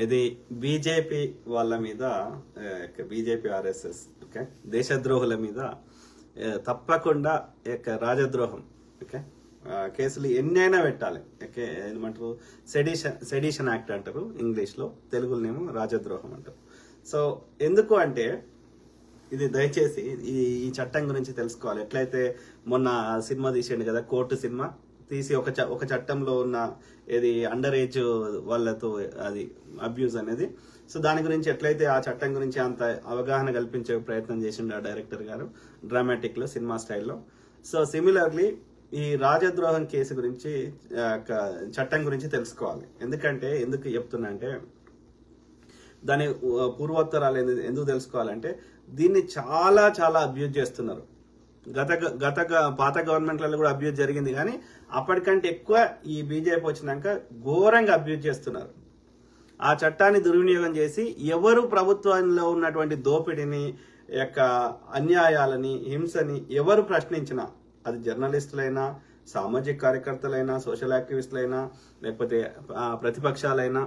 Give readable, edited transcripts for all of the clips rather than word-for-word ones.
ఇది బీజేపీ వాళ్ళ మీద బీజేపీ ఆర్ఎస్ఎస్ ఓకే దేశద్రోహుల మీద తప్పకుండా రాజద్రోహం ఓకే కేసులు ఎన్నైనా పెట్టాలి ఓకే ఏమంటారు సెడిషన్ యాక్ట్ అంటారు ఇంగ్లీష్లో, తెలుగులోనేమో రాజద్రోహం అంటారు. సో ఎందుకు అంటే ఇది దయచేసి ఈ చట్టం గురించి తెలుసుకోవాలి. ఎట్లయితే మొన్న సినిమా తీసేయండి కదా, కోర్టు సినిమా తీసి ఒక చట్టంలో ఉన్న ఏది అండర్ ఏజ్ వాళ్ళతో అది అబ్యూజ్ అనేది, సో దాని గురించి ఎట్లయితే ఆ చట్టం గురించి అంత అవగాహన కల్పించే ప్రయత్నం చేసిండు ఆ డైరెక్టర్ గారు డ్రామాటిక్ లో, సినిమా స్టైల్లో. సో సిమిలర్లీ ఈ రాజద్రోహం కేసు గురించి చట్టం గురించి తెలుసుకోవాలి. ఎందుకు చెప్తున్నా అంటే దాని పూర్వోత్తరాలు ఎందుకు తెలుసుకోవాలంటే దీన్ని చాలా చాలా అబ్యూజ్ చేస్తున్నారు. పాత గవర్నమెంట్లలో కూడా అబ్యూజ్ జరిగింది, కానీ అప్పటికంటే ఎక్కువ ఈ బీజేపీ వచ్చినాక ఘోరంగా అబ్యూజ్ చేస్తున్నారు. ఆ చట్టాన్ని దుర్వినియోగం చేసి ఎవరు ప్రభుత్వంలో ఉన్నటువంటి దోపిడీని అన్యాయాలని, హింసని ఎవరు ప్రశ్నించినా, అది జర్నలిస్టులైనా, సామాజిక కార్యకర్తలైనా, సోషల్ యాక్టివిస్టులైనా, లేకపోతే ప్రతిపక్షాలైనా,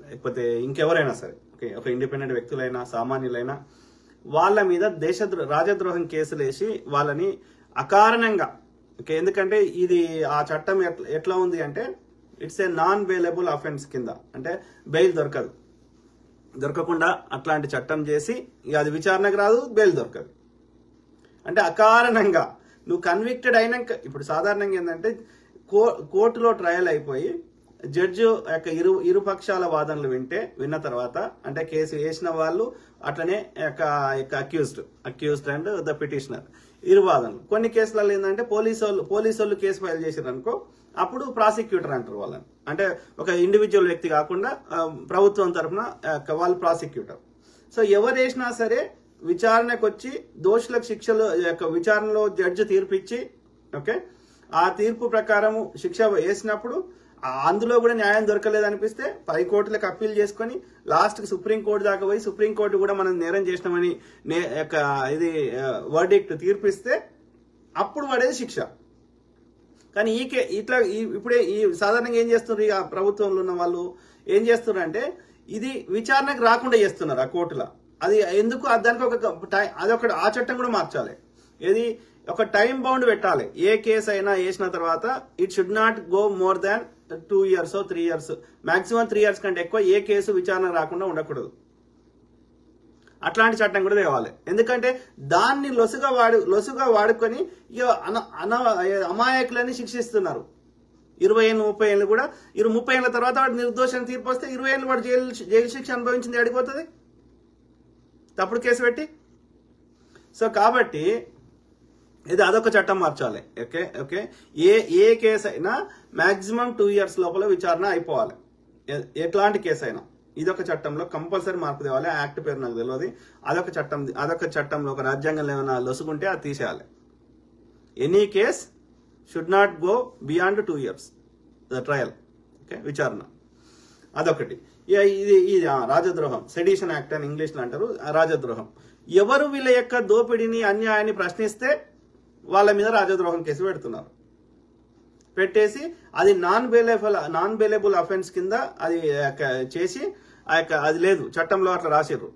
లేకపోతే ఇంకెవరైనా సరే ఒక ఇండిపెండెంట్ వ్యక్తులైనా, సామాన్యులైనా, వాళ్ళ మీద రాజద్రోహం కేసులు వేసి వాళ్ళని అకారణంగా ఎందుకంటే ఇది ఆ చట్టం ఎట్లా ఉంది అంటే it's a non bailable offence కింద, అంటే బెయిల్ దొరకకుండా అట్లాంటి చట్టం చేసి అది విచారణకు రాదు, బెయిల్ దొరకదు. అంటే అకారణంగా నువ్వు కన్విక్టెడ్ అయినాక, ఇప్పుడు సాధారణంగా ఏంటంటే కోర్టులో ట్రయల్ అయిపోయి జడ్జి ఇరు పక్షాల వాదనలు విన్న తర్వాత, అంటే కేసు వేసిన వాళ్ళు అట్లనే అక్యూజ్డ్ అండ్ ద పిటిషనర్ ఇరు వాదనలు. కొన్ని కేసులలో ఏంటంటే పోలీసు కేసు ఫైల్ చేసారు అనుకో, అప్పుడు ప్రాసిక్యూటర్ అంటారు వాళ్ళని. అంటే ఒక ఇండివిజువల్ వ్యక్తి కాకుండా ప్రభుత్వం తరఫున వాళ్ళు ప్రాసిక్యూటర్. సో ఎవరు వేసినా సరే విచారణకు వచ్చి దోషులకు శిక్షలు విచారణలో జడ్జి తీర్పు ఇచ్చి ఓకే ఆ తీర్పు ప్రకారము శిక్ష వేసినప్పుడు అందులో కూడా న్యాయం దొరకలేదు అనిపిస్తే పై కోర్టులకు అప్పీల్ చేసుకుని లాస్ట్కి సుప్రీంకోర్టు దాకా పోయి సుప్రీంకోర్టు కూడా మనం నేరం చేసినామని ఇది వర్డిక్ట్ తీర్పిస్తే అప్పుడు పడేది శిక్ష. కానీ ఇప్పుడే సాధారణంగా ఏం చేస్తున్నారు ఇక ప్రభుత్వంలో ఉన్న వాళ్ళు ఏం చేస్తున్నారు అంటే ఇది విచారణకు రాకుండా చేస్తున్నారు ఆ కోర్టులో. అది ఎందుకు దానికి ఆ చట్టం కూడా మార్చాలి. ఏది ఒక టైం బౌండ్ పెట్టాలి. ఏ కేసు అయినా వేసిన తర్వాత it should not go more than 2 years 3 years, maximum 3 years కంటే ఎక్కువ ఏ కేసు విచారణ రాకుండా ఉండకూడదు. అట్లాంటి చట్టం కూడా తేవాలి. ఎందుకంటే దాన్ని లొసుగా వాడుకొని అమాయకులని శిక్షిస్తున్నారు. 20 ఏళ్ళు 30 ఏళ్ళు కూడా 30 ఏళ్ళ తర్వాత వాడు నిర్దోషాన్ని తీర్పు వస్తే 20 ఏళ్ళు వాడు జైలు శిక్ష అనుభవించింది అడిగిపోతుంది తప్పుడు కేసు పెట్టి. సో కాబట్టి ఇది అదొక చట్టం మార్చాలి. ఓకే ఏ కేసు అయినా మాక్సిమం 2 years లోపల విచారణ అయిపోవాలి. ఎట్లాంటి కేసు అయినా ఇదొక చట్టంలో కంపల్సరీ మార్పు తేవాలి. ఆ యాక్ట్ పేరు నాకు తెలియదు. అదొక చట్టంలో ఒక రాజ్యాంగంలో ఏమైనా లొసుకుంటే అది తీసేయాలి. Any case should not go beyond 2 years the trial okay విచారణ. అదొకటి. ఇది రాజద్రోహం, సెడిషన్ యాక్ట్ అని ఇంగ్లీష్లో అంటారు. రాజద్రోహం ఎవరు వీళ్ళ యొక్క దోపిడీని, అన్యాయాన్ని ప్రశ్నిస్తే వాళ్ళ మీద రాజద్రోహం కేసు పెట్టేసి అది నాన్ బెయిలబుల్ అఫెన్స్ కింద అది చేసి అది లేదు చట్టంలో అట్లా రాసిర్రు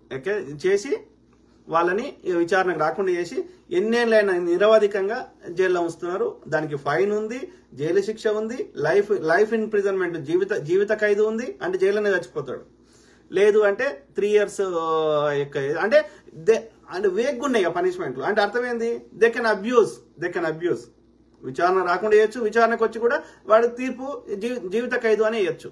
చేసి వాళ్ళని విచారణకు రాకుండా చేసి ఎన్నేళ్ళైనా నిరవధికంగా జైల్లో ఉంచుతున్నారు. దానికి ఫైన్ ఉంది, జైలు శిక్ష ఉంది, లైఫ్ ఇంప్రిజన్మెంట్ జీవిత ఖైదు ఉంది, అంటే జైల్లోనే చచ్చిపోతాడు. లేదు అంటే 3 years అంటే వేగ్గా ఉన్నాయి పనిష్మెంట్లు. అంటే అర్థమైంది దే కెన్ అబ్యూస్. విచారణ రాకుండా వేయచ్చు, విచారణకు వచ్చి కూడా వాడి తీర్పు జీవిత ఖైదు అని వేయచ్చు.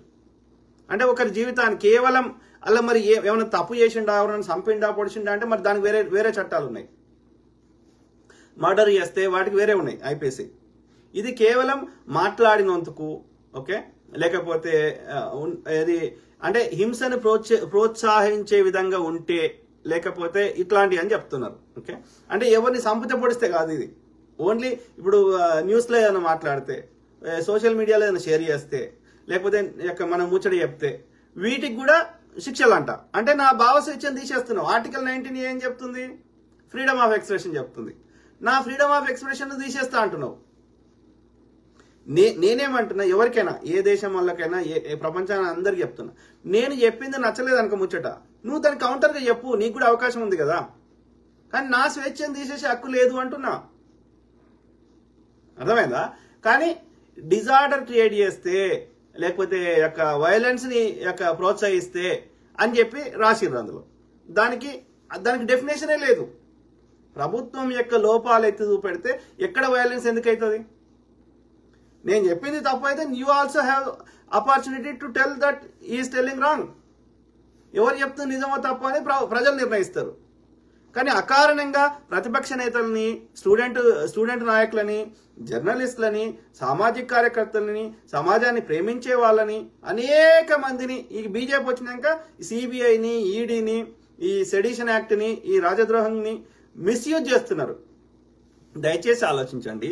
అంటే ఒకరి జీవితాన్ని కేవలం అలా మరి ఏమైనా తప్పు చేసిండా, ఎవరైనా చంపిండా, పొడిచిండా అంటే మరి దానికి వేరే చట్టాలు ఉన్నాయి. మర్డర్ చేస్తే వాటికి వేరే ఉన్నాయి ఐపీసీ. ఇది కేవలం మాట్లాడినందుకు ఓకే, లేకపోతే ఏది అంటే హింసను ప్రోత్సహించే విధంగా ఉంటే, లేకపోతే ఇట్లాంటివి అని చెప్తున్నారు. ఓకే అంటే ఎవరిని సంపద పొడిస్తే కాదు ఇది. ఓన్లీ ఇప్పుడు న్యూస్లో ఏదైనా మాట్లాడితే, సోషల్ మీడియాలో ఏదైనా షేర్ చేస్తే, లేకపోతే మనం ముచ్చడి చెప్తే వీటికి కూడా శిక్షలు అంట. అంటే నా భావ స్వేచ్ఛను తీసేస్తున్నావు. ఆర్టికల్ 19 ఏం చెప్తుంది? ఫ్రీడమ్ ఆఫ్ ఎక్స్ప్రెషన్ చెప్తుంది. నా ఫ్రీడమ్ ఆఫ్ ఎక్స్ప్రెషన్ తీసేస్తా అంటున్నావు. నేనేమంటున్నా, ఎవరికైనా ఏ దేశం వాళ్ళకైనా ఏ ప్రపంచాన్ని అందరికి చెప్తున్నా, నేను చెప్పింది నచ్చలేదు అనుకో ముచ్చట, నువ్వు దాని కౌంటర్గా చెప్పు, నీకు కూడా అవకాశం ఉంది కదా. కానీ నా స్వేచ్ఛను తీసేసే హక్కు లేదు అంటున్నా. అర్థమైందా? కానీ డిజార్డర్ క్రియేట్ చేస్తే లేకపోతే యొక్క వైలెన్స్ ని యొక్క ప్రోత్సహిస్తే అని చెప్పి రాసిర్రు అందులో. దానికి డెఫినేషనే లేదు. ప్రభుత్వం యొక్క లోపాలు ఎత్తి చూపెడితే ఎక్కడ వైలెన్స్ ఎందుకు అవుతుంది? నేను చెప్పింది తప్పు అయితే you also have opportunity to tell that is telling wrong. ఎవరు చెప్తుంది నిజమో తప్పు అని ప్రజలు నిర్ణయిస్తారు. కానీ అకారణంగా ప్రతిపక్ష నేతలని, స్టూడెంట్ నాయకులని, జర్నలిస్టులని, సామాజిక కార్యకర్తలని, సమాజాన్ని ప్రేమించే వాళ్ళని, అనేక మందిని ఈ బీజేపీ వచ్చినాక సిబిఐని, ఈడీని, ఈ సెడిషన్ యాక్ట్ని, ఈ రాజద్రోహాన్ని మిస్యూజ్ చేస్తున్నారు. దయచేసి ఆలోచించండి.